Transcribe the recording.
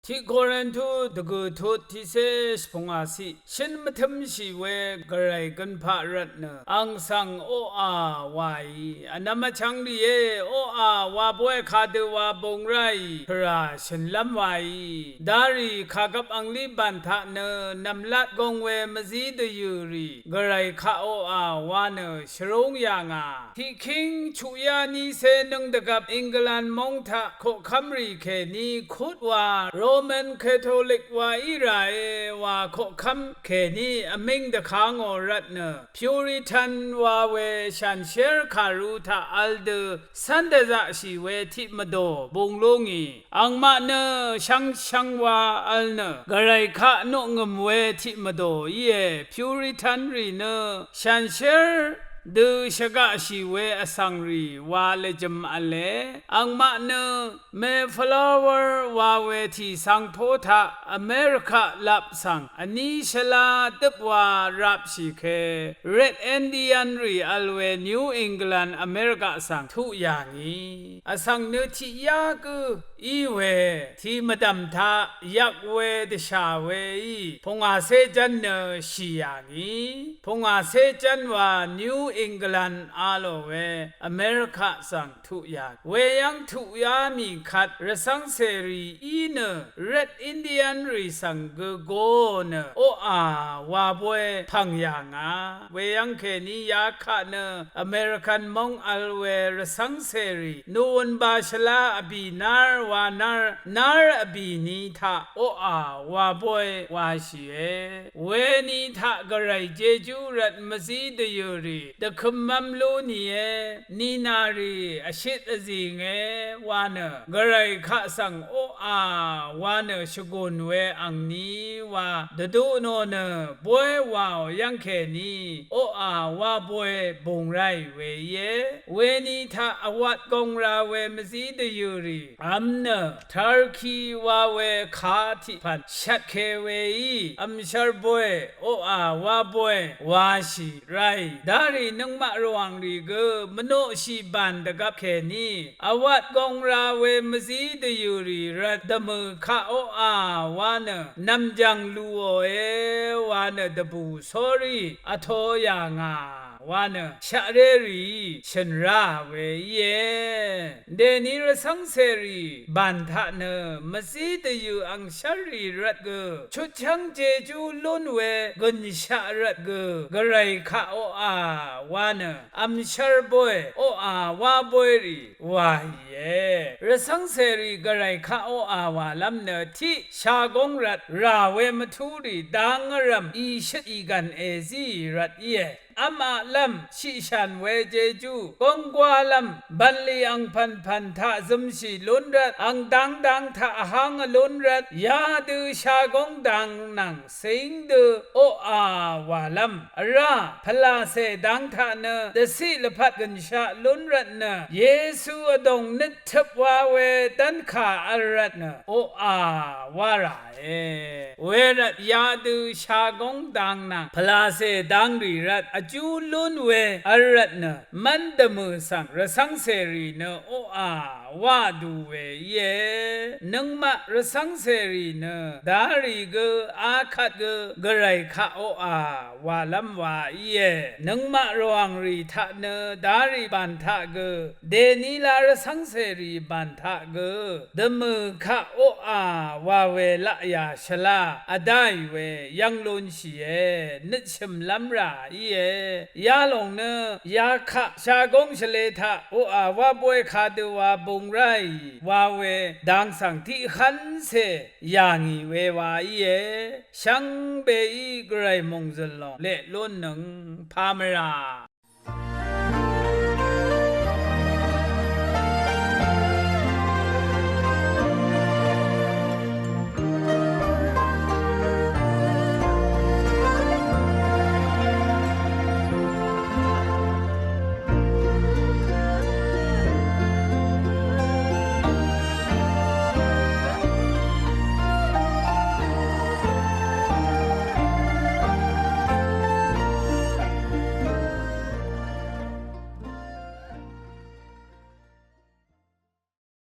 ที่โครินทูตะกูทุตที่เสสพงอาศิฉันมาทำชีเวกระไรกันพระรัตเนอังสังโออาวายอันนั้นมาชังดีเอโออาวาป่วยขาดวาบงไรพระฉันลำไว้ดารีขากับอังลีบันทะเนนำลัดกงเวมซีดยูรีกระไรข้าโออาวาเนชรงยางาที่คิงชุยานีเซนึงตะกับอังกฤษมงทะโคคัมรีเคนีคุดวาRoman Catholic ว่าอิสราเอลว่าขคำแค่นี้อเมงตะขางอรัตเน Puritan ว่าเวชันเชอร์คารูทาอัลเดสันเดซาชีเวทิมโดบงลงีอังมาเนชังว่าอัลเนกะไรคะโนงมเวทิมโดเย Puritan รีเนชันเชอร์ดูชะกะชีเวอสังรีวาเลจมอเลอังมาเนเมฟลาวเวอร์วาเวทีสังโพธาอเมริกาลับสังอันนี้ชลาตึบวารับชีเคเรดเอนดิอันรีอัลเวนิวอิงแลนด์อเมริกาสังทุอย่างนี้อสังเนทิยากุอีเวที่มาดำทายักเวดชาเวพงอาเซจันเนชีอย่างนี้พงอาเซจันว่านิวอังกฤษอาโลเวอเมริกาสังทุยาเวยังทุยามีขัดรสังเสรีอีเนเรดอินเดียนรีสังกโกเนโออาวาบวยพังยางาเวยังเคนียาขะเนอเมริกันมงอัลเวรสังเสรีนูนบาชลาอบีนารวานารอบีนีทาโออาวาบวยวาชีเอเวนีทากระไรเจจูรัตมซีดยูรีตะคุมมัมลูนีเอนีนารีอชิตอซีเงวานกระไรข้าสังโออาวานชกุนเวอังนีวาดดูโนเนบวยวาวยังเคนีโออาวาบวยบงไรเวเยเวนีทาอวัดกงราเวมซีดยูรีอัมเนทาร์คีวาเวคาทิพันชัดเคเวอัมชาร์บวยโออาวาบวยวาชีไรดารีนังมะรวังรีเกมโนชีบันตะกับเคนีอวัดกงราเวมซีดยูรีรัตมือคาโออาวานนำจังลูโอเอวานดบูสอรีอโทยางาวานชะเรรีฉันราเวเยเดนิรสังเสรีบันทะเนมซีตยูอังชารีรัตเกชุดชังเจจูลุนเวกุนชารัตเกกไรคะโออาวานอัมชาร์บวยโออาวาบวยรีวาเยรสังเสรีกไรคะโออาวาลัมเนที่ชากงรัตราเวมทูรีดังรัมอีชอีกันเอซีรัตเยอามาลัมชิชันเวเจจูกงกวาลัมบันลีอังพันทะซุมชีลุนรัตอังดังทะหังลุนรัตยาดูชากงดังนังสิงดูโออาวาลัมราพลาเสดังทะเนเดสิลพัดกันชาลุนรัตเนเยซูอดงนิทบวาเวตันขาอรัตเนโออาวาราเวรัตยาดูชากงดังนังพลาเสดังรีรัตจูลุนเวอรัตเนมันดมือสังรสังเสรีเนโออาวาดูเวเยนังมะรสังเสรีเนดารีเกอาคัดเกกไรคะโออาวาลัมวาเยนังมะรวังรีทะเนดารีบันทะเกเดนีลารสังเสรีบันทะเกดมือคะโออาวาเวละยาชลาอไดเวยังลุนชีเยนิชมลัมราเยยาลงเนยาขะชากงชเลทะโออาวาบวยคาดวาบงไรวาเวดังสังที่ขันเสยางีเววาเยชังเบอีกไรมงจลเลล้นหนึ่งพามรา